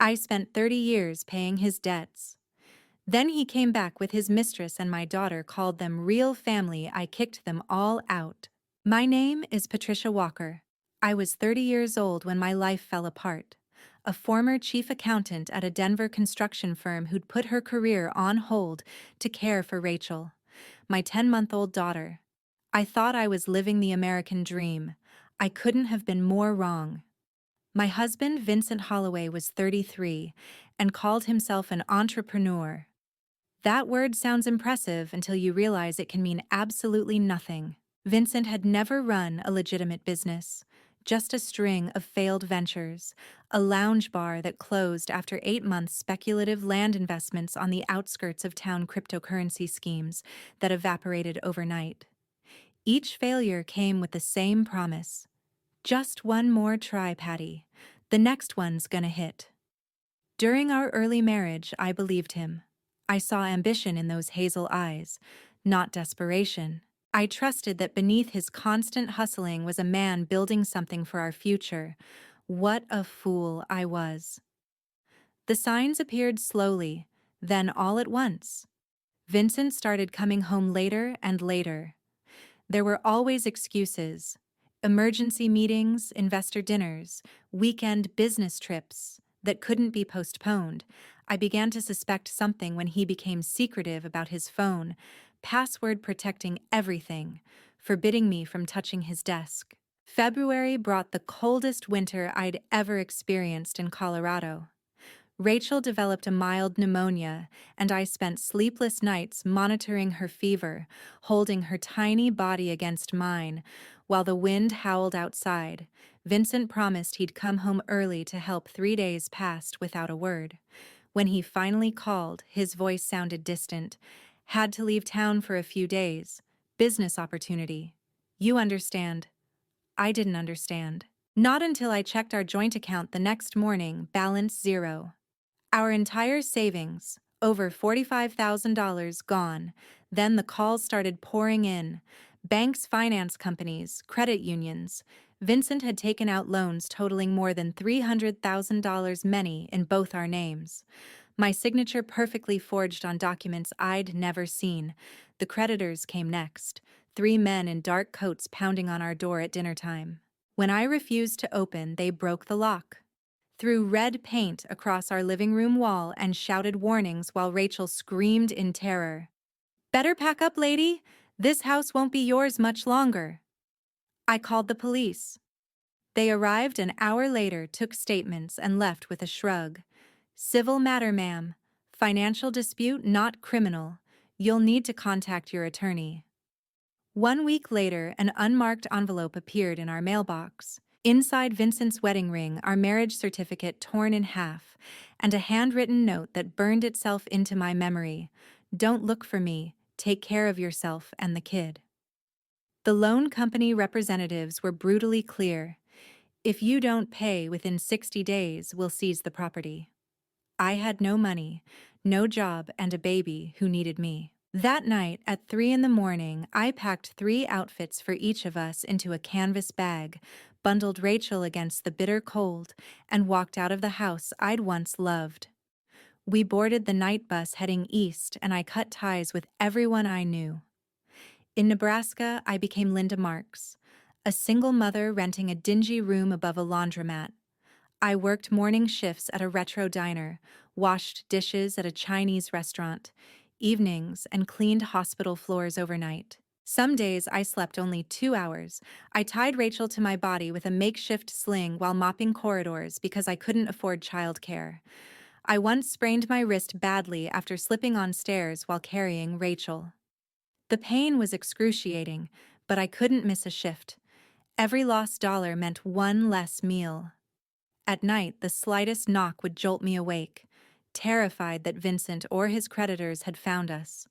I spent 30 years paying his debts. Then he came back with his mistress and my daughter called them real family. I kicked them all out. My name is Patricia Walker. I was 30 years old when my life fell apart. A former chief accountant at a Denver construction firm who'd put her career on hold to care for Rachel, my 10-month-old daughter. I thought I was living the American dream. I couldn't have been more wrong. My husband, Vincent Holloway, was 33 and called himself an entrepreneur. That word sounds impressive until you realize it can mean absolutely nothing. Vincent had never run a legitimate business, just a string of failed ventures, a lounge bar that closed after 8 months, speculative land investments on the outskirts of town, cryptocurrency schemes that evaporated overnight. Each failure came with the same promise. Just one more try, Patty. The next one's gonna hit. During our early marriage, I believed him. I saw ambition in those hazel eyes, not desperation. I trusted that beneath his constant hustling was a man building something for our future. What a fool I was. The signs appeared slowly, then all at once. Vincent started coming home later and later. There were always excuses: emergency meetings, investor dinners, weekend business trips that couldn't be postponed. I began to suspect something when he became secretive about his phone, password protecting everything, forbidding me from touching his desk. February brought the coldest winter I'd ever experienced in Colorado. Rachel developed a mild pneumonia, and I spent sleepless nights monitoring her fever, holding her tiny body against mine, while the wind howled outside. Vincent promised he'd come home early to help. 3 days passed without a word. When he finally called, his voice sounded distant. Had to leave town for a few days. Business opportunity. You understand. I didn't understand. Not until I checked our joint account the next morning, balance zero. Our entire savings, over $45,000, gone. Then the calls started pouring in. Banks, finance companies, credit unions. Vincent had taken out loans totaling more than $300,000, many in both our names. My signature perfectly forged on documents I'd never seen. The creditors came next, 3 men in dark coats pounding on our door at dinner time. When I refused to open, they broke the lock, threw red paint across our living room wall, and shouted warnings while Rachel screamed in terror. "Better pack up, lady. This house won't be yours much longer." I called the police. They arrived an hour later, took statements, and left with a shrug. "Civil matter, ma'am. Financial dispute, not criminal. You'll need to contact your attorney." 1 week later, an unmarked envelope appeared in our mailbox. Inside, Vincent's wedding ring, our marriage certificate torn in half, and a handwritten note that burned itself into my memory. "Don't look for me. Take care of yourself and the kid." The loan company representatives were brutally clear. "If you don't pay within 60 days, we'll seize the property." I had no money, no job, and a baby who needed me. That night, at 3 in the morning, I packed 3 outfits for each of us into a canvas bag, bundled Rachel against the bitter cold, and walked out of the house I'd once loved. We boarded the night bus heading east, and I cut ties with everyone I knew. In Nebraska, I became Linda Marks, a single mother renting a dingy room above a laundromat. I worked morning shifts at a retro diner, washed dishes at a Chinese restaurant, evenings, and cleaned hospital floors overnight. Some days I slept only 2 hours. I tied Rachel to my body with a makeshift sling while mopping corridors because I couldn't afford childcare. I once sprained my wrist badly after slipping on stairs while carrying Rachel. The pain was excruciating, but I couldn't miss a shift. Every lost dollar meant one less meal. At night, the slightest knock would jolt me awake, terrified that Vincent or his creditors had found us.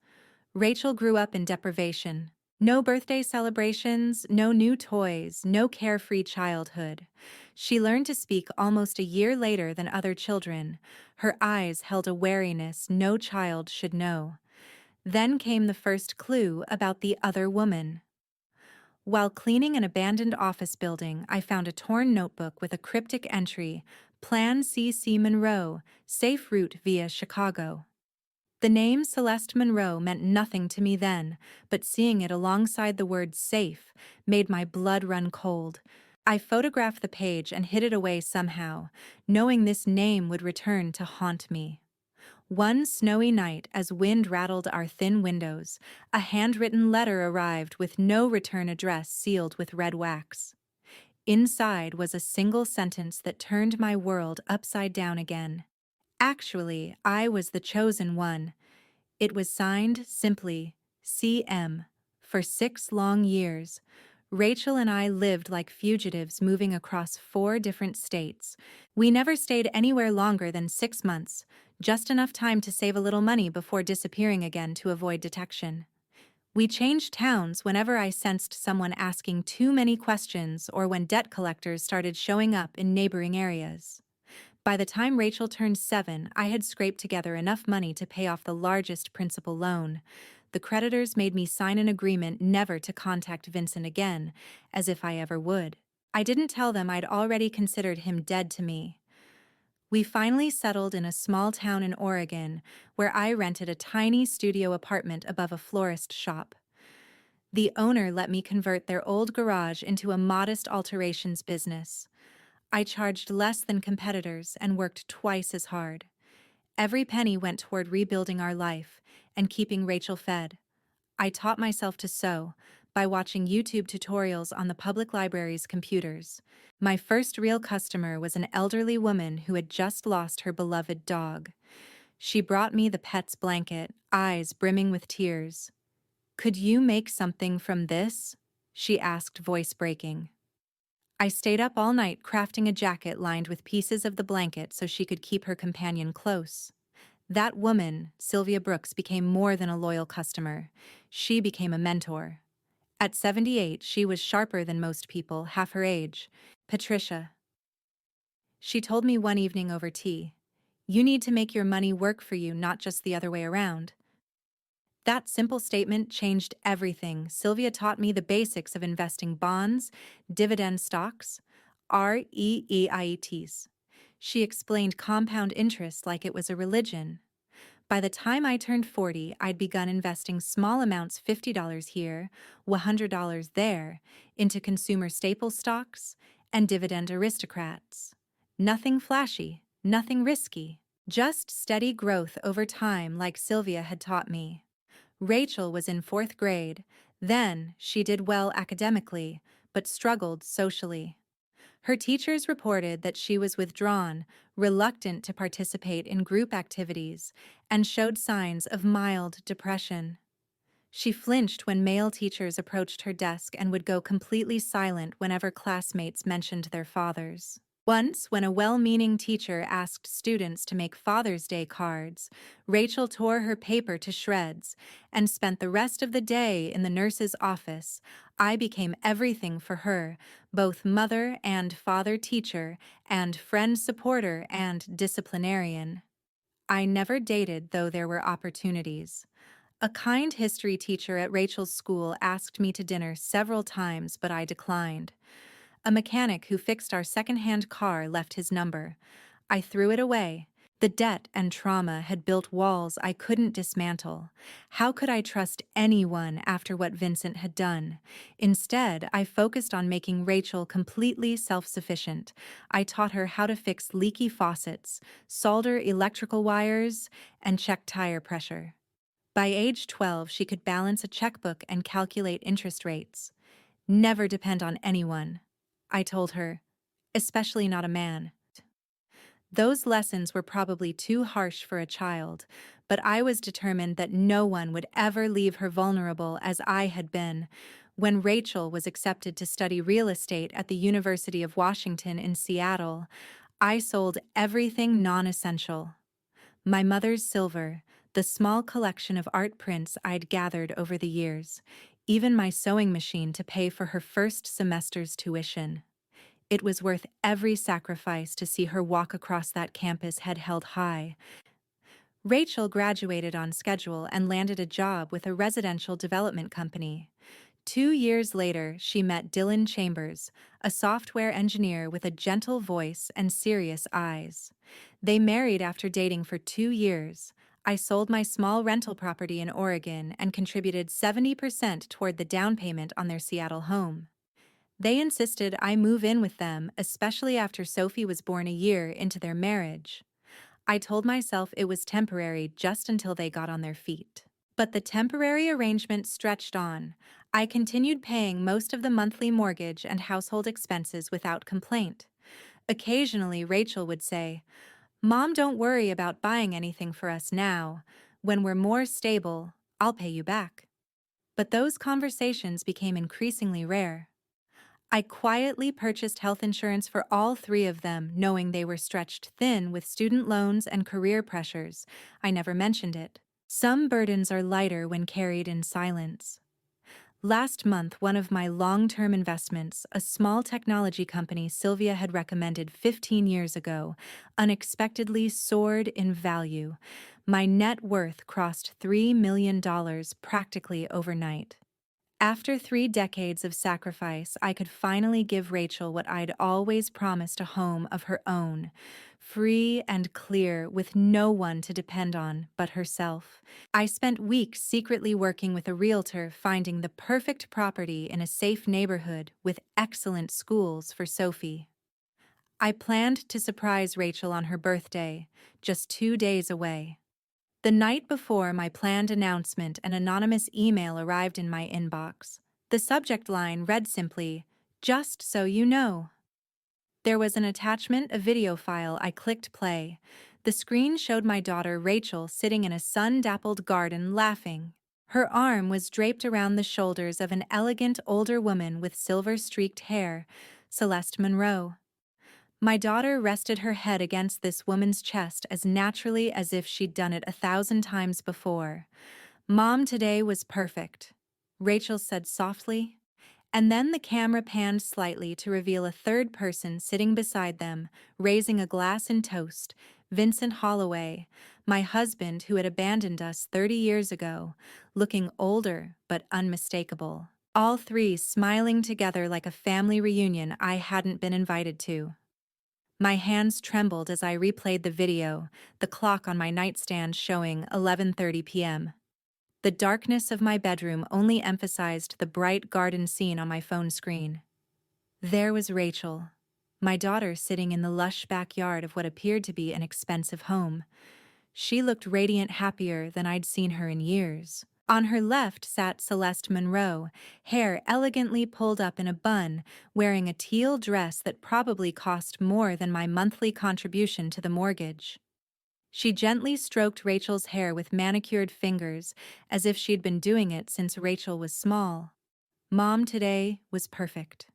Rachel grew up in deprivation. No birthday celebrations, no new toys, no carefree childhood. She learned to speak almost a year later than other children. Her eyes held a wariness no child should know. Then came the first clue about the other woman. While cleaning an abandoned office building, I found a torn notebook with a cryptic entry, Plan CC Monroe, safe route via Chicago. The name Celeste Monroe meant nothing to me then, but seeing it alongside the word safe made my blood run cold. I photographed the page and hid it away somehow, knowing this name would return to haunt me. One snowy night, as wind rattled our thin windows, a handwritten letter arrived with no return address sealed with red wax. Inside was a single sentence that turned my world upside down again. Actually, I was the chosen one. It was signed simply, CM. For 6 long years, Rachel and I lived like fugitives moving across 4 different states. We never stayed anywhere longer than 6 months, just enough time to save a little money before disappearing again to avoid detection. We changed towns whenever I sensed someone asking too many questions or when debt collectors started showing up in neighboring areas. By the time Rachel turned 7, I had scraped together enough money to pay off the largest principal loan. The creditors made me sign an agreement never to contact Vincent again, as if I ever would. I didn't tell them I'd already considered him dead to me. We finally settled in a small town in Oregon, where I rented a tiny studio apartment above a florist shop. The owner let me convert their old garage into a modest alterations business. I charged less than competitors and worked twice as hard. Every penny went toward rebuilding our life and keeping Rachel fed. I taught myself to sew by watching YouTube tutorials on the public library's computers. My first real customer was an elderly woman who had just lost her beloved dog. She brought me the pet's blanket, eyes brimming with tears. "Could you make something from this?" she asked, voice breaking. I stayed up all night crafting a jacket lined with pieces of the blanket so she could keep her companion close. That woman, Sylvia Brooks, became more than a loyal customer. She became a mentor. At 78, she was sharper than most people, half her age. Patricia. She told me one evening over tea, "You need to make your money work for you, not just the other way around." That simple statement changed everything. Sylvia taught me the basics of investing bonds, dividend stocks, REITs. She explained compound interest like it was a religion. By the time I turned 40, I'd begun investing small amounts, $50 here, $100 there, into consumer staple stocks and dividend aristocrats. Nothing flashy, nothing risky, just steady growth over time like Sylvia had taught me. Rachel was in 4th grade. Then she did well academically, but struggled socially. Her teachers reported that she was withdrawn, reluctant to participate in group activities, and showed signs of mild depression. She flinched when male teachers approached her desk and would go completely silent whenever classmates mentioned their fathers. Once, when a well-meaning teacher asked students to make Father's Day cards, Rachel tore her paper to shreds and spent the rest of the day in the nurse's office. I became everything for her, both mother and father teacher, and friend supporter and disciplinarian. I never dated, though there were opportunities. A kind history teacher at Rachel's school asked me to dinner several times, but I declined. A mechanic who fixed our second-hand car left his number. I threw it away. The debt and trauma had built walls I couldn't dismantle. How could I trust anyone after what Vincent had done? Instead, I focused on making Rachel completely self-sufficient. I taught her how to fix leaky faucets, solder electrical wires, and check tire pressure. By age 12, she could balance a checkbook and calculate interest rates. Never depend on anyone, I told her, especially not a man. Those lessons were probably too harsh for a child, but I was determined that no one would ever leave her vulnerable as I had been. When Rachel was accepted to study real estate at the University of Washington in Seattle, I sold everything non-essential. My mother's silver, the small collection of art prints I'd gathered over the years, even my sewing machine to pay for her first semester's tuition. It was worth every sacrifice to see her walk across that campus head held high. Rachel graduated on schedule and landed a job with a residential development company. 2 years later, she met Dylan Chambers, a software engineer with a gentle voice and serious eyes. They married after dating for 2 years. I sold my small rental property in Oregon and contributed 70% toward the down payment on their Seattle home. They insisted I move in with them, especially after Sophie was born a year into their marriage. I told myself it was temporary just until they got on their feet. But the temporary arrangement stretched on. I continued paying most of the monthly mortgage and household expenses without complaint. Occasionally, Rachel would say, "Mom, don't worry about buying anything for us now. When we're more stable, I'll pay you back." But those conversations became increasingly rare. I quietly purchased health insurance for all three of them, knowing they were stretched thin with student loans and career pressures. I never mentioned it. Some burdens are lighter when carried in silence. Last month, one of my long-term investments, a small technology company Sylvia had recommended 15 years ago, unexpectedly soared in value. My net worth crossed $3 million practically overnight. After 3 decades of sacrifice, I could finally give Rachel what I'd always promised: a home of her own, free and clear, with no one to depend on but herself. I spent weeks secretly working with a realtor, finding the perfect property in a safe neighborhood with excellent schools for Sophie. I planned to surprise Rachel on her birthday, just 2 days away. The night before my planned announcement, an anonymous email arrived in my inbox. The subject line read simply, "Just so you know." There was an attachment, a video file. I clicked play. The screen showed my daughter Rachel sitting in a sun-dappled garden laughing. Her arm was draped around the shoulders of an elegant older woman with silver-streaked hair, Celeste Monroe. My daughter rested her head against this woman's chest as naturally as if she'd done it 1,000 times before. "Mom today was perfect," Rachel said softly. And then the camera panned slightly to reveal a third person sitting beside them, raising a glass in toast: Vincent Holloway, my husband who had abandoned us 30 years ago, looking older but unmistakable. All three smiling together like a family reunion I hadn't been invited to. My hands trembled as I replayed the video, the clock on my nightstand showing 11:30 p.m. The darkness of my bedroom only emphasized the bright garden scene on my phone screen. There was Rachel, my daughter, sitting in the lush backyard of what appeared to be an expensive home. She looked radiant, happier than I'd seen her in years. On her left sat Celeste Monroe, hair elegantly pulled up in a bun, wearing a teal dress that probably cost more than my monthly contribution to the mortgage. She gently stroked Rachel's hair with manicured fingers, as if she'd been doing it since Rachel was small. Mom today was perfect.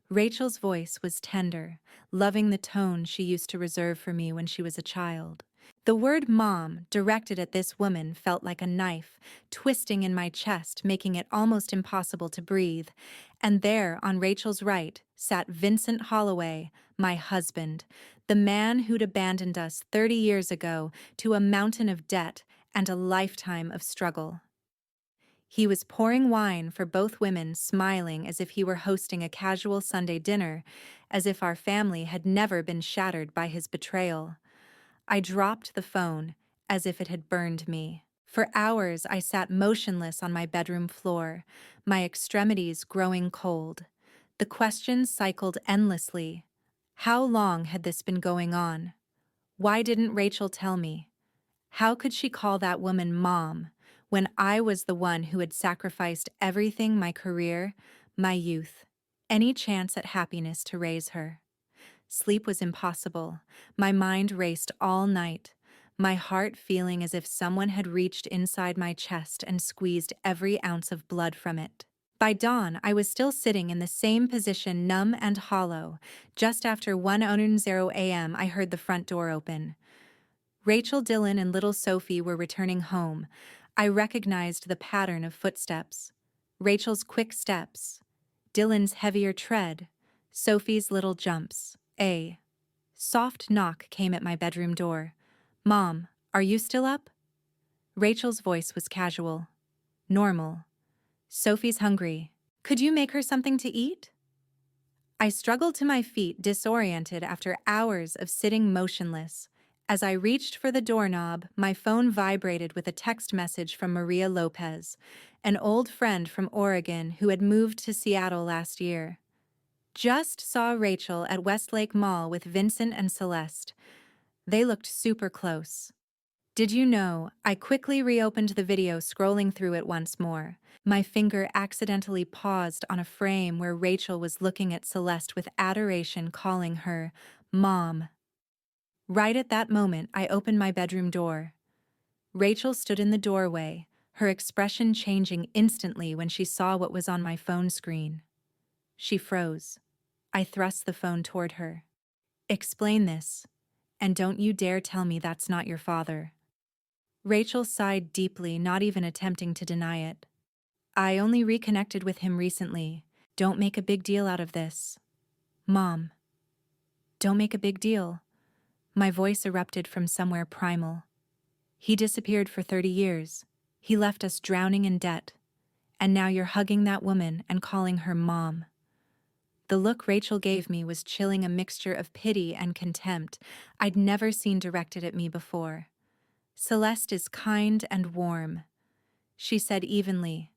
Rachel's voice was tender, loving the tone she used to reserve for me when she was a child. The word "mom" directed at this woman felt like a knife, twisting in my chest, making it almost impossible to breathe. And there, on Rachel's right, sat Vincent Holloway, my husband, the man who'd abandoned us 30 years ago to a mountain of debt and a lifetime of struggle. He was pouring wine for both women, smiling as if he were hosting a casual Sunday dinner, as if our family had never been shattered by his betrayal. I dropped the phone, as if it had burned me. For hours I sat motionless on my bedroom floor, my extremities growing cold. The questions cycled endlessly. How long had this been going on? Why didn't Rachel tell me? How could she call that woman Mom when I was the one who had sacrificed everything: my career, my youth, any chance at happiness to raise her? Sleep was impossible. My mind raced all night, my heart feeling as if someone had reached inside my chest and squeezed every ounce of blood from it. By dawn, I was still sitting in the same position, numb and hollow. Just after 1:00 a.m., I heard the front door open. Rachel, Dylan, and little Sophie were returning home. I recognized the pattern of footsteps. Rachel's quick steps, Dylan's heavier tread, Sophie's little jumps. A soft knock came at my bedroom door. "Mom, are you still up?" Rachel's voice was casual, normal. Sophie's hungry. Could you make her something to eat? I struggled to my feet, disoriented after hours of sitting motionless. As I reached for the doorknob, my phone vibrated with a text message from Maria Lopez, an old friend from Oregon who had moved to Seattle last year. Just saw Rachel at Westlake Mall with Vincent and Celeste. They looked super close. Did you know? I quickly reopened the video, scrolling through it once more. My finger accidentally paused on a frame where Rachel was looking at Celeste with adoration, calling her Mom. Right at that moment, I opened my bedroom door. Rachel stood in the doorway, her expression changing instantly when she saw what was on my phone screen. She froze. I thrust the phone toward her. Explain this, and don't you dare tell me that's not your father. Rachel sighed deeply, not even attempting to deny it. I only reconnected with him recently. Don't make a big deal out of this. Mom. Don't make a big deal. My voice erupted from somewhere primal. He disappeared for 30 years. He left us drowning in debt. And now you're hugging that woman and calling her Mom. The look Rachel gave me was chilling, a mixture of pity and contempt I'd never seen directed at me before. Celeste is kind and warm, she said evenly.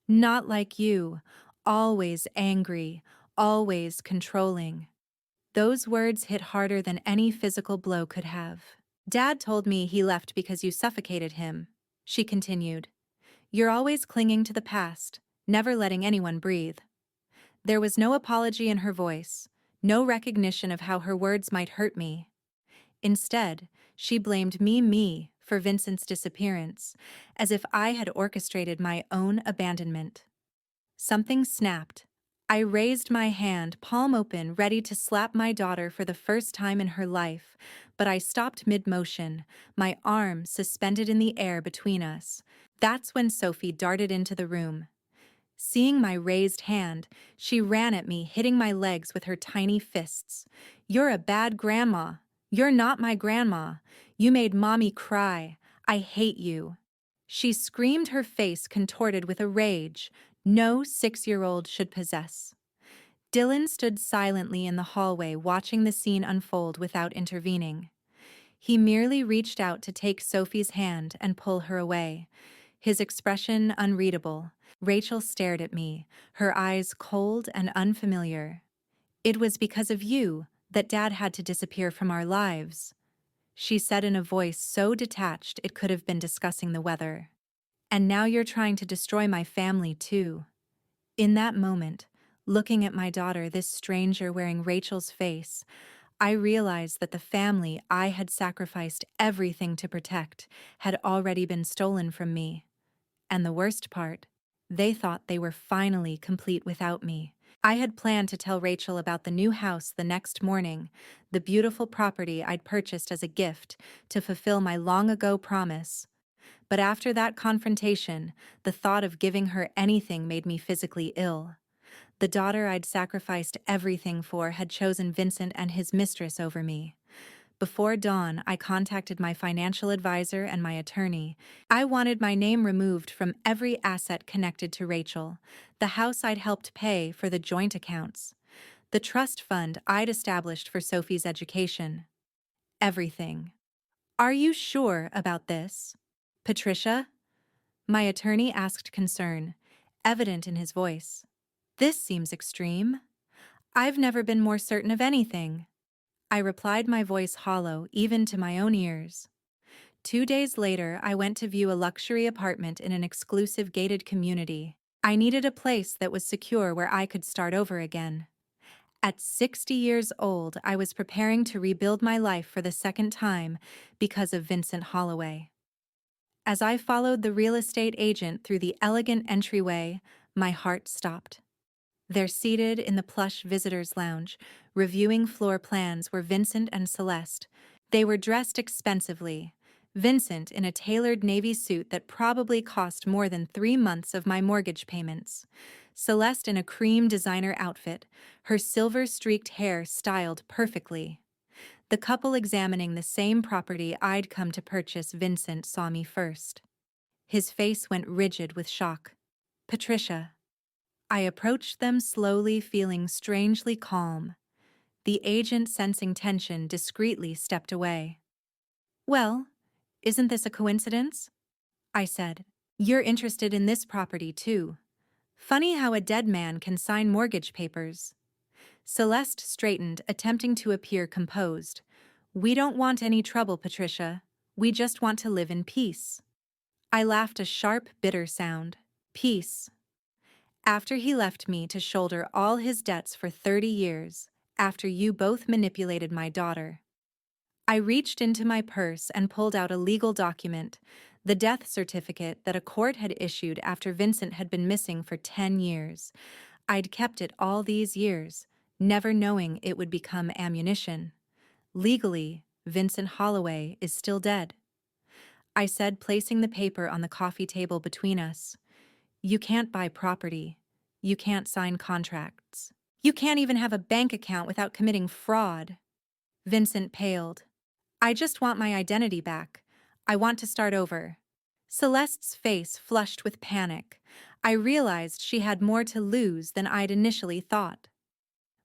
Not like you, always angry, always controlling. Those words hit harder than any physical blow could have. Dad told me he left because you suffocated him, she continued. You're always clinging to the past, never letting anyone breathe. There was no apology in her voice, no recognition of how her words might hurt me. Instead, she blamed me for Vincent's disappearance, as if I had orchestrated my own abandonment. Something snapped. I raised my hand, palm open, ready to slap my daughter for the first time in her life, but I stopped mid-motion, my arm suspended in the air between us. That's when Sophie darted into the room. Seeing my raised hand, she ran at me, hitting my legs with her tiny fists. You're a bad grandma. You're not my grandma. You made Mommy cry. I hate you. She screamed, her face contorted with a rage no 6-year-old should possess. Dylan stood silently in the hallway, watching the scene unfold without intervening. He merely reached out to take Sophie's hand and pull her away, his expression unreadable. Rachel stared at me, her eyes cold and unfamiliar. It was because of you that Dad had to disappear from our lives, she said in a voice so detached it could have been discussing the weather. And now you're trying to destroy my family too. In that moment, looking at my daughter, this stranger wearing Rachel's face, I realized that the family I had sacrificed everything to protect had already been stolen from me. And the worst part, they thought they were finally complete without me. I had planned to tell Rachel about the new house the next morning, the beautiful property I'd purchased as a gift to fulfill my long-ago promise. But after that confrontation, the thought of giving her anything made me physically ill. The daughter I'd sacrificed everything for had chosen Vincent and his mistress over me. Before dawn, I contacted my financial advisor and my attorney. I wanted my name removed from every asset connected to Rachel, the house I'd helped pay for the joint accounts, the trust fund I'd established for Sophie's education. Everything. Are you sure about this, Patricia? My attorney asked, concern evident in his voice. This seems extreme. I've never been more certain of anything, I replied, my voice hollow even to my own ears. 2 days later, I went to view a luxury apartment in an exclusive gated community. I needed a place that was secure where I could start over again. At 60 years old, I was preparing to rebuild my life for the second time because of Vincent Holloway. As I followed the real estate agent through the elegant entryway, my heart stopped. There, seated in the plush visitors' lounge, reviewing floor plans, were Vincent and Celeste. They were dressed expensively. Vincent in a tailored navy suit that probably cost more than 3 months of my mortgage payments. Celeste in a cream designer outfit, her silver-streaked hair styled perfectly. The couple examining the same property I'd come to purchase. Vincent saw me first. His face went rigid with shock. Patricia. I approached them slowly, feeling strangely calm. The agent, sensing tension, discreetly stepped away. Well, isn't this a coincidence? I said. You're interested in this property too. Funny how a dead man can sign mortgage papers. Celeste straightened, attempting to appear composed. We don't want any trouble, Patricia. We just want to live in peace. I laughed, a sharp, bitter sound. Peace. After he left me to shoulder all his debts for 30 years, after you both manipulated my daughter. I reached into my purse and pulled out a legal document, the death certificate that a court had issued after Vincent had been missing for 10 years. I'd kept it all these years, never knowing it would become ammunition. Legally, Vincent Holloway is still dead. I said, placing the paper on the coffee table between us. You can't buy property. You can't sign contracts. You can't even have a bank account without committing fraud. Vincent paled. I just want my identity back. I want to start over. Celeste's face flushed with panic. I realized she had more to lose than I'd initially thought.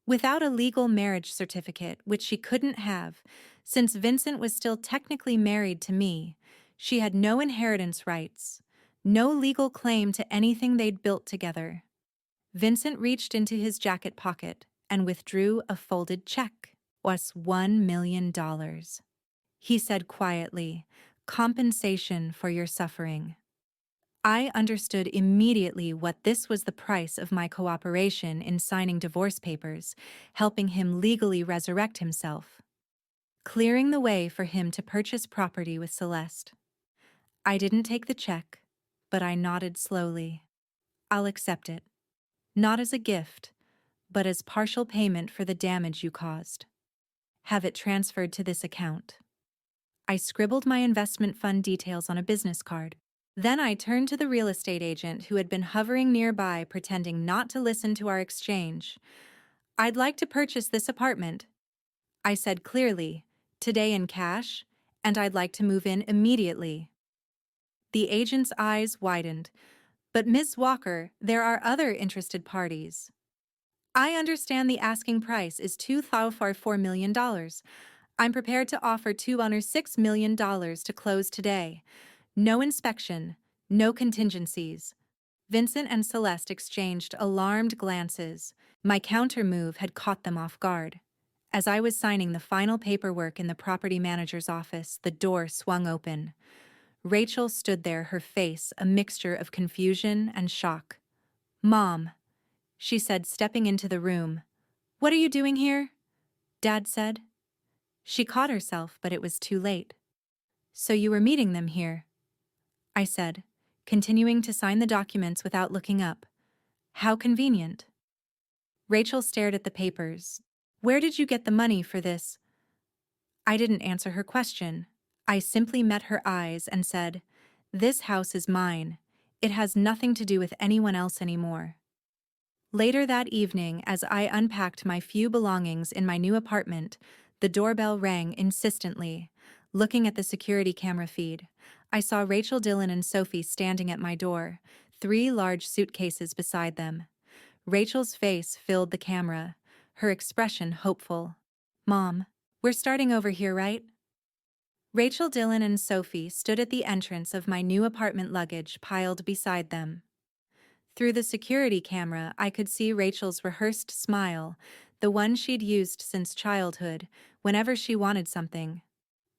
Without a legal marriage certificate, which she couldn't have, since Vincent was still technically married to me, she had no inheritance rights, no legal claim to anything they'd built together. Vincent reached into his jacket pocket and withdrew a folded check. Was $1 million. He said quietly, compensation for your suffering. I understood immediately what this was: the price of my cooperation in signing divorce papers, helping him legally resurrect himself, clearing the way for him to purchase property with Celeste. I didn't take the check, but I nodded slowly. I'll accept it. Not as a gift, but as partial payment for the damage you caused. Have it transferred to this account. I scribbled my investment fund details on a business card. Then I turned to the real estate agent who had been hovering nearby, pretending not to listen to our exchange. I'd like to purchase this apartment, I said clearly, today in cash, and I'd like to move in immediately. The agent's eyes widened. But Ms. Walker, there are other interested parties. I understand the asking price is $4 million. I'm prepared to offer $6 million to close today. No inspection, no contingencies. Vincent and Celeste exchanged alarmed glances. My counter-move had caught them off guard. As I was signing the final paperwork in the property manager's office, the door swung open. Rachel stood there, her face a mixture of confusion and shock. Mom, she said, stepping into the room. What are you doing here? Dad said. She caught herself, but it was too late. So you were meeting them here? I said, continuing to sign the documents without looking up. How convenient. Rachel stared at the papers. Where did you get the money for this? I didn't answer her question. I simply met her eyes and said, This house is mine. It has nothing to do with anyone else anymore. Later that evening, as I unpacked my few belongings in my new apartment, the doorbell rang insistently. Looking at the security camera feed, I saw Rachel, Dylan, and Sophie standing at my door, 3 large suitcases beside them. Rachel's face filled the camera, her expression hopeful. Mom, we're starting over here, right? Rachel, Dylan, and Sophie stood at the entrance of my new apartment, luggage piled beside them. Through the security camera, I could see Rachel's rehearsed smile, the one she'd used since childhood, whenever she wanted something.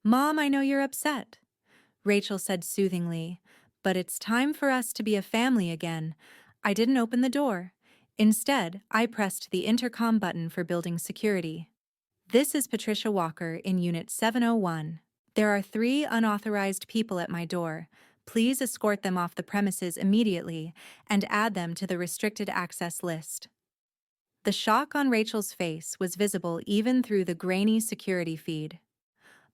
Mom, I know you're upset, Rachel said soothingly, but it's time for us to be a family again. I didn't open the door. Instead, I pressed the intercom button for building security. This is Patricia Walker in Unit 701. There are 3 unauthorized people at my door. Please escort them off the premises immediately and add them to the restricted access list. The shock on Rachel's face was visible even through the grainy security feed.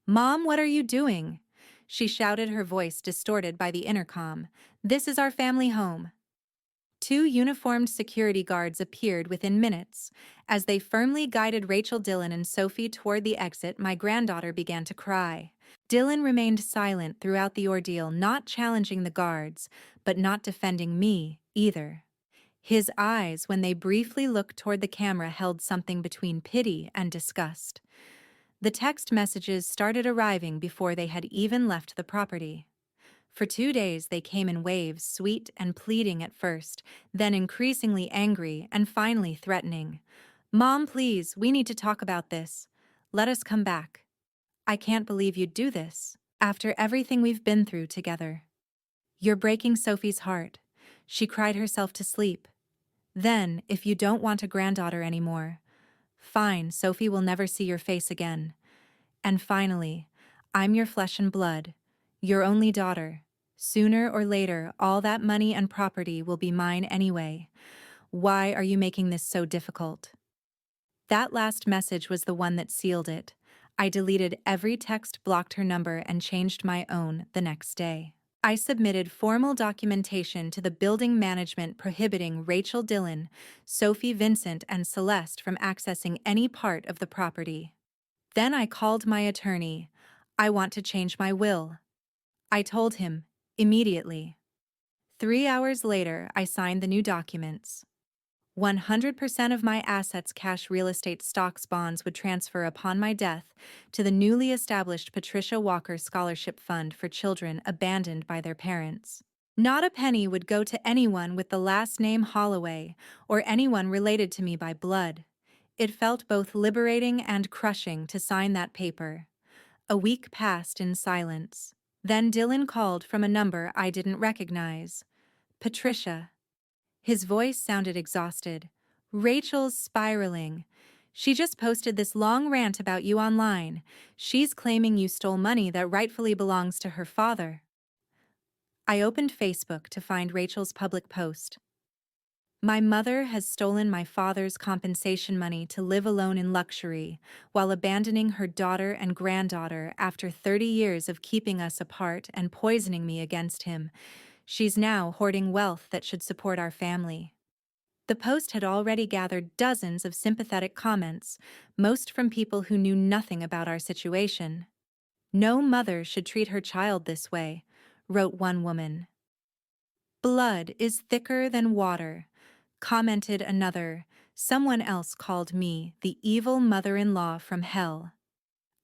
Mom, what are you doing? She shouted, her voice distorted by the intercom. This is our family home. 2 uniformed security guards appeared within minutes. As they firmly guided Rachel, Dylan, and Sophie toward the exit, my granddaughter began to cry. Dylan remained silent throughout the ordeal, not challenging the guards, but not defending me either. His eyes, when they briefly looked toward the camera, held something between pity and disgust. The text messages started arriving before they had even left the property. For 2 days they came in waves, sweet and pleading at first, then increasingly angry and finally threatening. "Mom, please, we need to talk about this. Let us come back. I can't believe you'd do this. After everything we've been through together. You're breaking Sophie's heart. She cried herself to sleep. Then, if you don't want a granddaughter anymore, fine, Sophie will never see your face again. And finally, I'm your flesh and blood, your only daughter. Sooner or later, all that money and property will be mine anyway. Why are you making this so difficult?" That last message was the one that sealed it. I deleted every text, blocked her number, and changed my own the next day. I submitted formal documentation to the building management prohibiting Rachel Dillon, Sophie Vincent, and Celeste from accessing any part of the property. Then I called my attorney. I want to change my will. I told him, immediately. 3 hours later, I signed the new documents. 100% of my assets, cash, real estate, stocks, bonds, would transfer upon my death to the newly established Patricia Walker Scholarship Fund for children abandoned by their parents. Not a penny would go to anyone with the last name Holloway or anyone related to me by blood. It felt both liberating and crushing to sign that paper. A week passed in silence. Then Dylan called from a number I didn't recognize. "Patricia." His voice sounded exhausted. "Rachel's spiraling. She just posted this long rant about you online. She's claiming you stole money that rightfully belongs to her father." I opened Facebook to find Rachel's public post. "My mother has stolen my father's compensation money to live alone in luxury, while abandoning her daughter and granddaughter after 30 years of keeping us apart and poisoning me against him. She's now hoarding wealth that should support our family." The post had already gathered dozens of sympathetic comments, most from people who knew nothing about our situation. "No mother should treat her child this way," wrote one woman. "Blood is thicker than water," commented another. Someone else called me the evil mother-in-law from hell.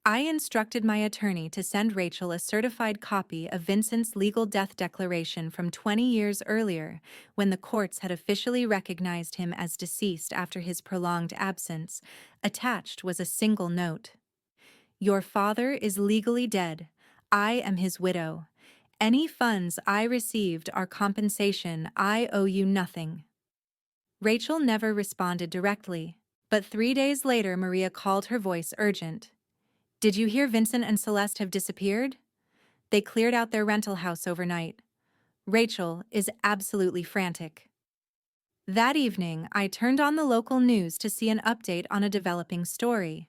I instructed my attorney to send Rachel a certified copy of Vincent's legal death declaration from 20 years earlier, when the courts had officially recognized him as deceased after his prolonged absence. Attached was a single note. "Your father is legally dead. I am his widow. Any funds I received are compensation. I owe you nothing." Rachel never responded directly, but 3 days later Maria called, her voice urgent. "Did you hear Vincent and Celeste have disappeared? They cleared out their rental house overnight. Rachel is absolutely frantic." That evening, I turned on the local news to see an update on a developing story.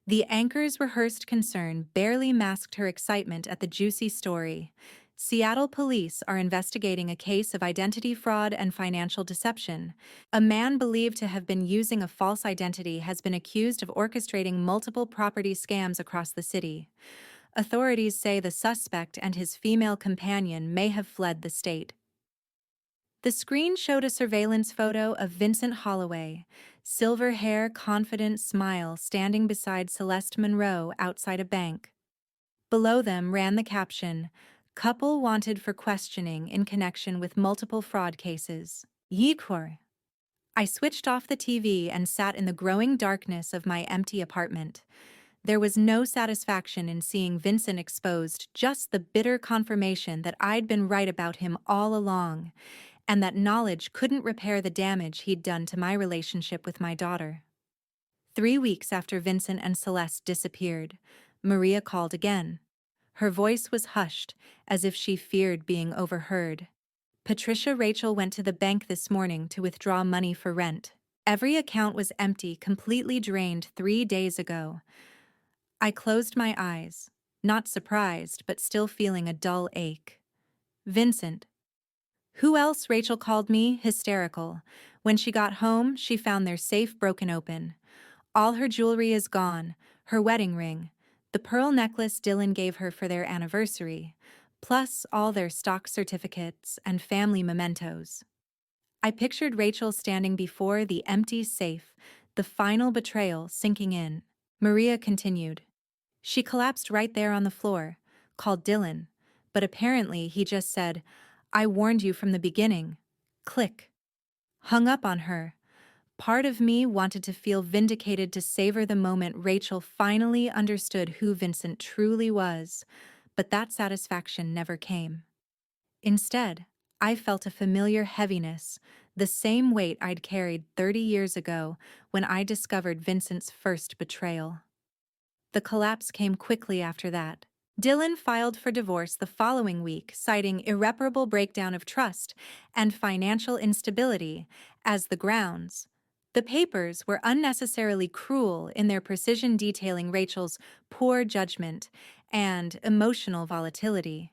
The anchor's rehearsed concern barely masked her excitement at the juicy story. Seattle police are investigating a case of identity fraud and financial deception. A man believed to have been using a false identity has been accused of orchestrating multiple property scams across the city. Authorities say the suspect and his female companion may have fled the state. The screen showed a surveillance photo of Vincent Holloway, silver hair, confident smile, standing beside Celeste Monroe outside a bank. Below them ran the caption, "Couple wanted for questioning in connection with multiple fraud cases." Yikor. I switched off the TV and sat in the growing darkness of my empty apartment. There was no satisfaction in seeing Vincent exposed, just the bitter confirmation that I'd been right about him all along, and that knowledge couldn't repair the damage he'd done to my relationship with my daughter. 3 weeks after Vincent and Celeste disappeared, Maria called again. Her voice was hushed, as if she feared being overheard. "Patricia, Rachel went to the bank this morning to withdraw money for rent. Every account was empty, completely drained 3 days ago." I closed my eyes, not surprised, but still feeling a dull ache. "Vincent." "Who else?" Rachel called me, hysterical. When she got home, she found their safe broken open. All her jewelry is gone, her wedding ring, the pearl necklace Dylan gave her for their anniversary, plus all their stock certificates and family mementos. I pictured Rachel standing before the empty safe, the final betrayal sinking in. Maria continued. She collapsed right there on the floor, called Dylan, but apparently he just said, "I warned you from the beginning." Click. Hung up on her. Part of me wanted to feel vindicated to savor the moment Rachel finally understood who Vincent truly was, but that satisfaction never came. Instead, I felt a familiar heaviness, the same weight I'd carried 30 years ago when I discovered Vincent's first betrayal. The collapse came quickly after that. Dylan filed for divorce the following week, citing irreparable breakdown of trust and financial instability as the grounds. The papers were unnecessarily cruel in their precision detailing Rachel's poor judgment and emotional volatility.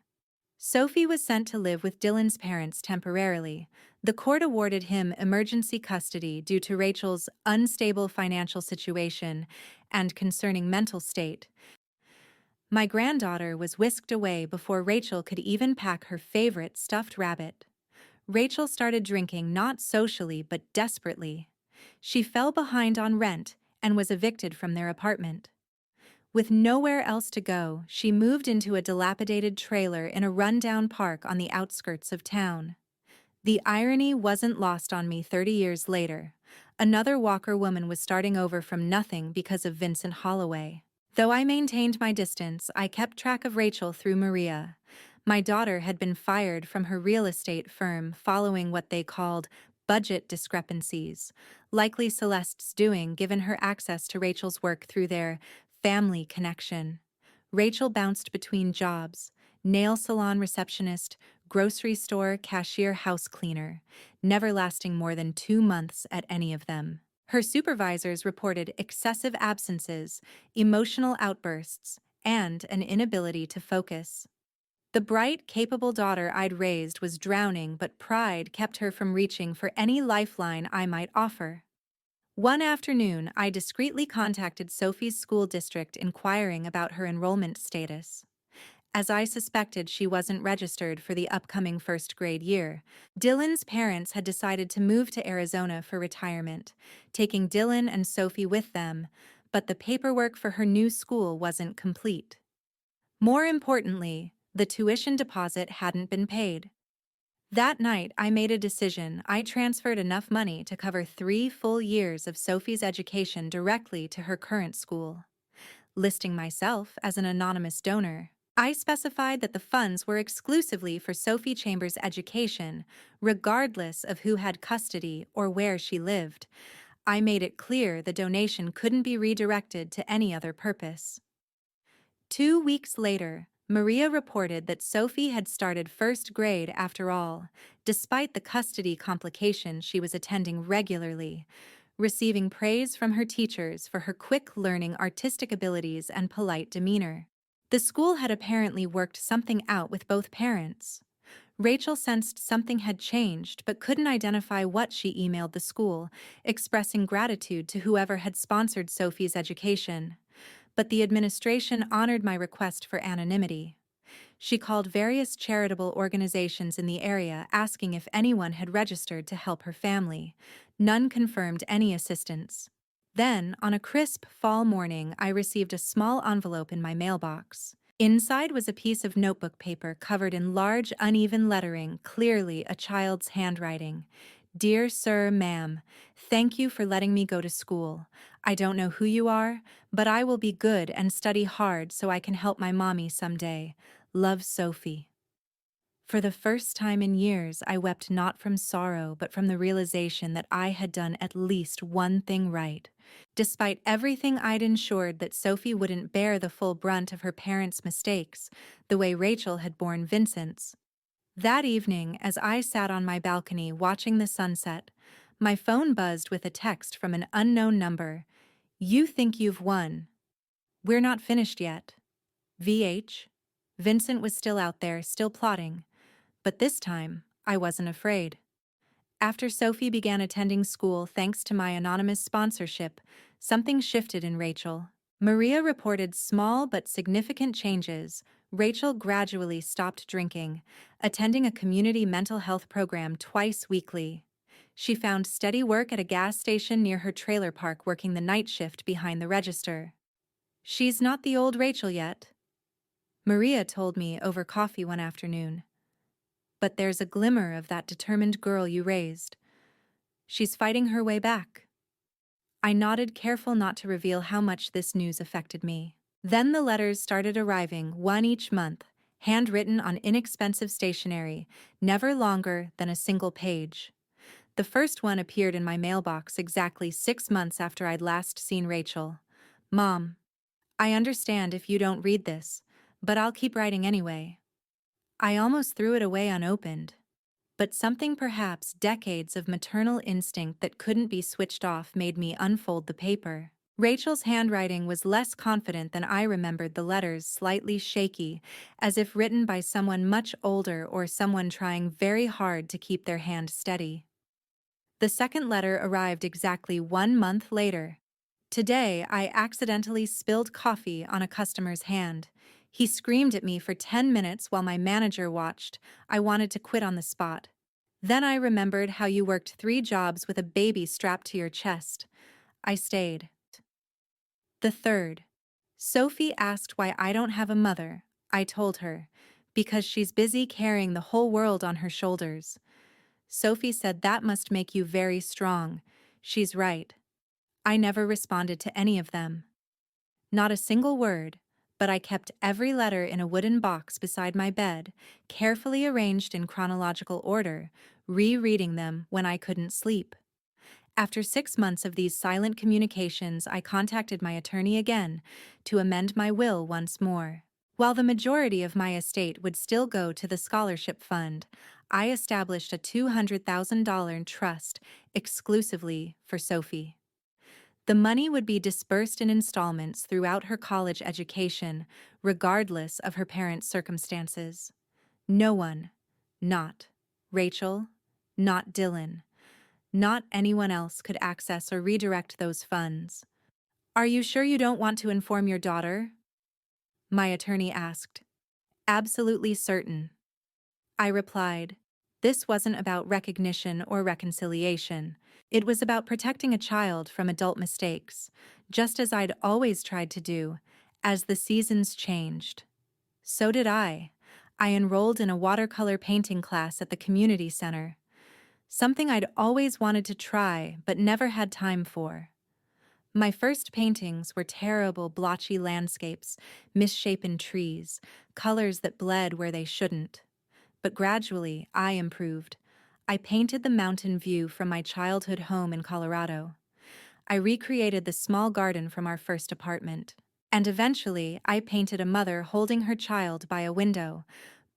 Sophie was sent to live with Dylan's parents temporarily. The court awarded him emergency custody due to Rachel's unstable financial situation and concerning mental state. My granddaughter was whisked away before Rachel could even pack her favorite stuffed rabbit. Rachel started drinking not socially but desperately. She fell behind on rent and was evicted from their apartment. With nowhere else to go, she moved into a dilapidated trailer in a rundown park on the outskirts of town. The irony wasn't lost on me 30 years later. Another Walker woman was starting over from nothing because of Vincent Holloway. Though I maintained my distance, I kept track of Rachel through Maria. My daughter had been fired from her real estate firm following what they called budget discrepancies, likely Celeste's doing given her access to Rachel's work through their family connection. Rachel bounced between jobs: nail salon receptionist, grocery store cashier, house cleaner, never lasting more than 2 months at any of them. Her supervisors reported excessive absences, emotional outbursts, and an inability to focus. The bright, capable daughter I'd raised was drowning, but pride kept her from reaching for any lifeline I might offer. One afternoon, I discreetly contacted Sophie's school district inquiring about her enrollment status. As I suspected she wasn't registered for the upcoming first grade year, Dylan's parents had decided to move to Arizona for retirement, taking Dylan and Sophie with them, but the paperwork for her new school wasn't complete. More importantly, the tuition deposit hadn't been paid. That night, I made a decision. I transferred enough money to cover 3 full years of Sophie's education directly to her current school. Listing myself as an anonymous donor, I specified that the funds were exclusively for Sophie Chambers' education, regardless of who had custody or where she lived. I made it clear the donation couldn't be redirected to any other purpose. 2 weeks later, Maria reported that Sophie had started first grade after all, despite the custody complication she was attending regularly, receiving praise from her teachers for her quick learning, artistic abilities, and polite demeanor. The school had apparently worked something out with both parents. Rachel sensed something had changed but couldn't identify what. She emailed the school, expressing gratitude to whoever had sponsored Sophie's education. But the administration honored my request for anonymity. She called various charitable organizations in the area asking if anyone had registered to help her family. None confirmed any assistance. Then, on a crisp fall morning, I received a small envelope in my mailbox. Inside was a piece of notebook paper covered in large, uneven lettering, clearly a child's handwriting. "Dear Sir, Ma'am, thank you for letting me go to school. I don't know who you are, but I will be good and study hard so I can help my mommy someday. Love, Sophie." For the first time in years, I wept not from sorrow, but from the realization that I had done at least one thing right. Despite everything I'd ensured that Sophie wouldn't bear the full brunt of her parents' mistakes, the way Rachel had borne Vincent's. That evening, as I sat on my balcony watching the sunset, my phone buzzed with a text from an unknown number. "You think you've won. We're not finished yet. VH." Vincent was still out there, still plotting. But this time, I wasn't afraid. After Sophie began attending school thanks to my anonymous sponsorship, something shifted in Rachel. Maria reported small but significant changes. Rachel gradually stopped drinking, attending a community mental health program twice weekly. She found steady work at a gas station near her trailer park working the night shift behind the register. She's not the old Rachel yet, Maria told me over coffee one afternoon. But there's a glimmer of that determined girl you raised. She's fighting her way back. I nodded, careful not to reveal how much this news affected me. Then the letters started arriving, one each month, handwritten on inexpensive stationery, never longer than a single page. The first one appeared in my mailbox exactly 6 months after I'd last seen Rachel. Mom, I understand if you don't read this, but I'll keep writing anyway. I almost threw it away unopened. But something, perhaps decades of maternal instinct that couldn't be switched off, made me unfold the paper. Rachel's handwriting was less confident than I remembered, the letters slightly shaky, as if written by someone much older or someone trying very hard to keep their hand steady. The second letter arrived exactly 1 month later. Today, I accidentally spilled coffee on a customer's hand. He screamed at me for 10 minutes while my manager watched. I wanted to quit on the spot. Then I remembered how you worked 3 jobs with a baby strapped to your chest. I stayed. The third. Sophie asked why I don't have a mother. I told her. Because she's busy carrying the whole world on her shoulders. Sophie said that must make you very strong. She's right. I never responded to any of them. Not a single word, but I kept every letter in a wooden box beside my bed, carefully arranged in chronological order, rereading them when I couldn't sleep. After 6 months of these silent communications, I contacted my attorney again to amend my will once more. While the majority of my estate would still go to the scholarship fund, I established a $200,000 trust exclusively for Sophie. The money would be dispersed in installments throughout her college education, regardless of her parents' circumstances. No one, not Rachel, not Dylan, not anyone else, could access or redirect those funds. Are you sure you don't want to inform your daughter? My attorney asked. Absolutely certain. I replied. This wasn't about recognition or reconciliation. It was about protecting a child from adult mistakes, just as I'd always tried to do, as the seasons changed. So did I. I enrolled in a watercolor painting class at the community center. Something I'd always wanted to try but never had time for. My first paintings were terrible, blotchy landscapes, misshapen trees, colors that bled where they shouldn't. But gradually, I improved. I painted the mountain view from my childhood home in Colorado. I recreated the small garden from our first apartment. And eventually, I painted a mother holding her child by a window,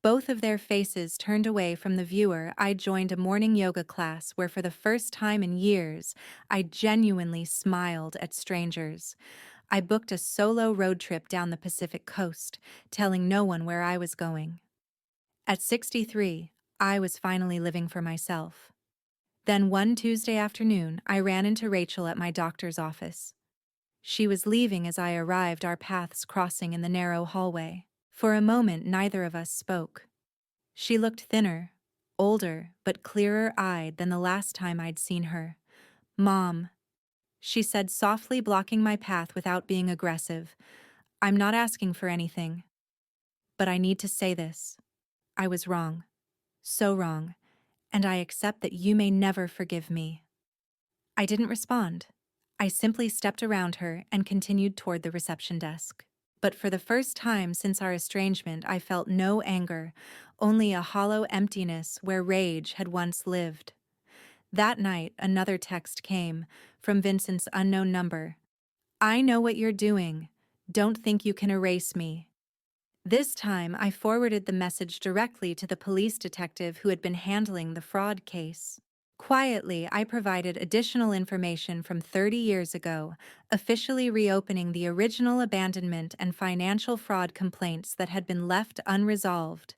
both of their faces turned away from the viewer. I joined a morning yoga class where, for the first time in years, I genuinely smiled at strangers. I booked a solo road trip down the Pacific coast, telling no one where I was going. At 63, I was finally living for myself. Then one Tuesday afternoon, I ran into Rachel at my doctor's office. She was leaving as I arrived, our paths crossing in the narrow hallway. For a moment, neither of us spoke. She looked thinner, older, but clearer-eyed than the last time I'd seen her. Mom, she said softly, blocking my path without being aggressive. I'm not asking for anything. But I need to say this. I was wrong. So wrong. And I accept that you may never forgive me. I didn't respond. I simply stepped around her and continued toward the reception desk. But for the first time since our estrangement, I felt no anger, only a hollow emptiness where rage had once lived. That night, another text came from Vincent's unknown number. I know what you're doing. Don't think you can erase me. This time, I forwarded the message directly to the police detective who had been handling the fraud case. Quietly, I provided additional information from 30 years ago, officially reopening the original abandonment and financial fraud complaints that had been left unresolved.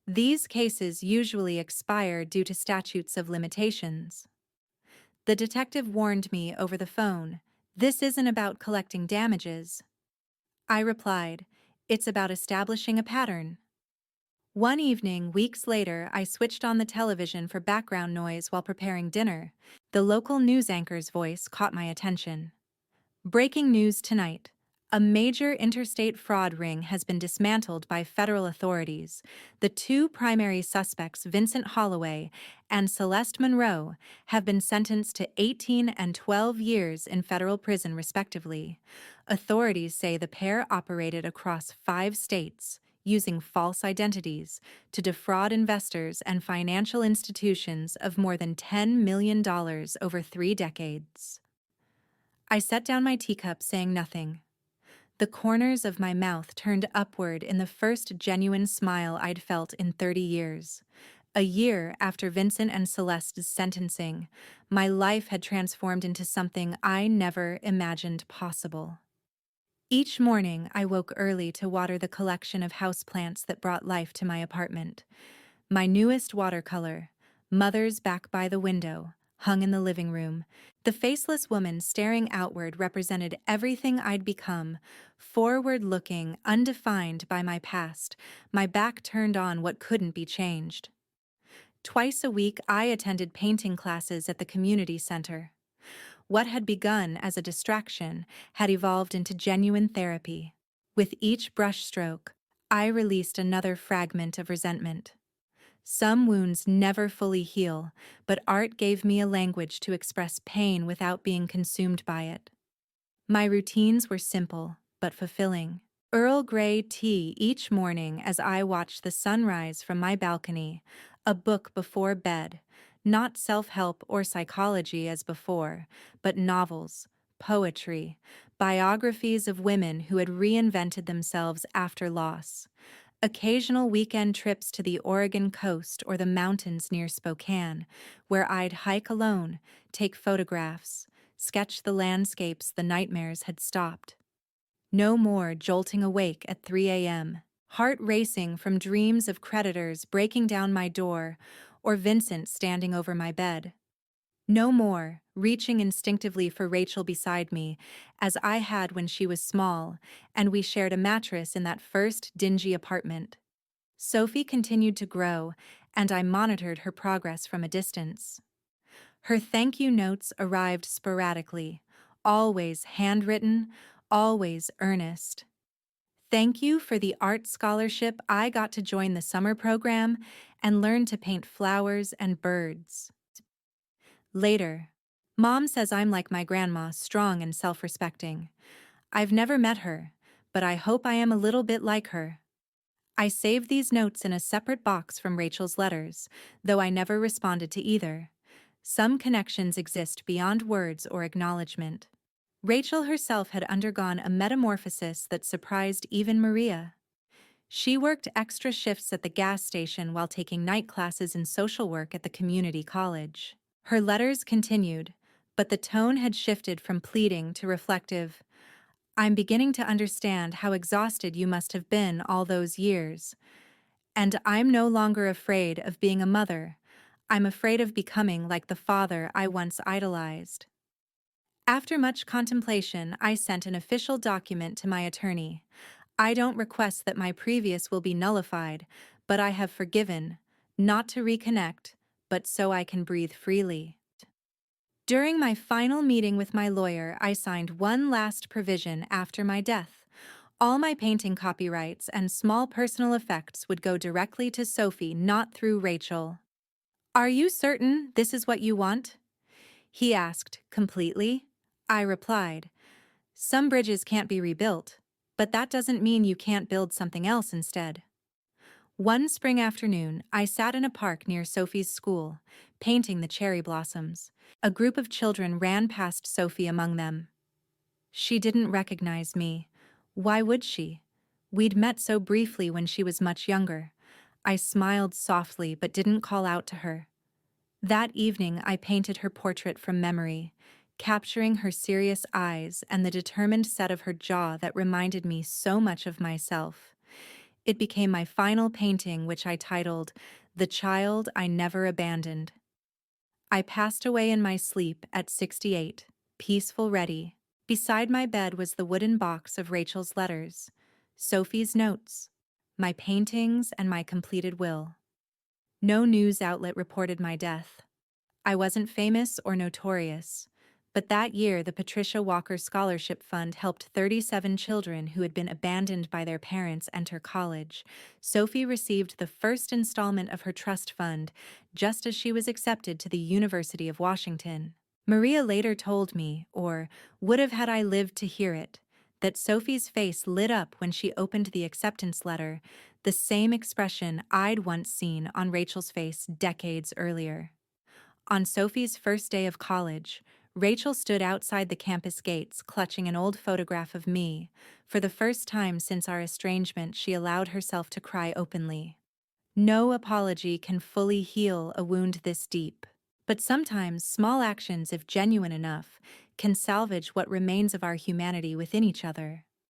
These cases usually expire due to statutes of limitations. The detective warned me over the phone, "This isn't about collecting damages." I replied, "It's about establishing a pattern." One evening, weeks later, I switched on the television for background noise while preparing dinner. The local news anchor's voice caught my attention. Breaking news tonight. A major interstate fraud ring has been dismantled by federal authorities. The two primary suspects, Vincent Holloway and Celeste Monroe, have been sentenced to 18 and 12 years in federal prison, respectively. Authorities say the pair operated across 5 states, using false identities to defraud investors and financial institutions of more than $10 million over 3 decades. I set down my teacup, saying nothing. The corners of my mouth turned upward in the first genuine smile I'd felt in 30 years. A year after Vincent and Celeste's sentencing, my life had transformed into something I never imagined possible. Each morning, I woke early to water the collection of houseplants that brought life to my apartment. My newest watercolor, Mother's Back by the Window, hung in the living room. The faceless woman staring outward represented everything I'd become, forward-looking, undefined by my past, my back turned on what couldn't be changed. Twice a week, I attended painting classes at the community center. What had begun as a distraction had evolved into genuine therapy. With each brushstroke, I released another fragment of resentment. Some wounds never fully heal, but art gave me a language to express pain without being consumed by it. My routines were simple, but fulfilling. Earl Grey tea each morning as I watched the sunrise from my balcony, a book before bed, not self-help or psychology as before, but novels, poetry, biographies of women who had reinvented themselves after loss. Occasional weekend trips to the Oregon coast or the mountains near Spokane, where I'd hike alone, take photographs, sketch the landscapes the nightmares had stopped. No more jolting awake at 3 a.m., heart racing from dreams of creditors breaking down my door or Vincent standing over my bed. No more reaching instinctively for Rachel beside me, as I had when she was small, and we shared a mattress in that first dingy apartment. Sophie continued to grow, and I monitored her progress from a distance. Her thank you notes arrived sporadically, always handwritten, always earnest. Thank you for the art scholarship. I got to join the summer program and learn to paint flowers and birds. Later, Mom says I'm like my grandma, strong and self-respecting. I've never met her, but I hope I am a little bit like her. I saved these notes in a separate box from Rachel's letters, though I never responded to either. Some connections exist beyond words or acknowledgement. Rachel herself had undergone a metamorphosis that surprised even Maria. She worked extra shifts at the gas station while taking night classes in social work at the community college. Her letters continued, but the tone had shifted from pleading to reflective. I'm beginning to understand how exhausted you must have been all those years. And I'm no longer afraid of being a mother. I'm afraid of becoming like the father I once idolized. After much contemplation, I sent an official document to my attorney. I don't request that my previous will be nullified, but I have forgiven, not to reconnect, but so I can breathe freely. During my final meeting with my lawyer, I signed one last provision after my death. All my painting copyrights and small personal effects would go directly to Sophie, not through Rachel. Are you certain this is what you want? He asked, completely. I replied, some bridges can't be rebuilt, but that doesn't mean you can't build something else instead. One spring afternoon, I sat in a park near Sophie's school, painting the cherry blossoms. A group of children ran past Sophie among them. She didn't recognize me. Why would she? We'd met so briefly when she was much younger. I smiled softly but didn't call out to her. That evening, I painted her portrait from memory, capturing her serious eyes and the determined set of her jaw that reminded me so much of myself. It became my final painting, which I titled, The Child I Never Abandoned. I passed away in my sleep at 68, peaceful, ready. Beside my bed was the wooden box of Rachel's letters, Sophie's notes, my paintings, and my completed will. No news outlet reported my death. I wasn't famous or notorious, but that year the Patricia Walker Scholarship Fund helped 37 children who had been abandoned by their parents enter college. Sophie received the first installment of her trust fund just as she was accepted to the University of Washington. Maria later told me, or would have had I lived to hear it, that Sophie's face lit up when she opened the acceptance letter, the same expression I'd once seen on Rachel's face decades earlier. On Sophie's first day of college, Rachel stood outside the campus gates clutching an old photograph of me. For the first time since our estrangement, she allowed herself to cry openly. No apology can fully heal a wound this deep. But sometimes small actions, if genuine enough, can salvage what remains of our humanity within each other.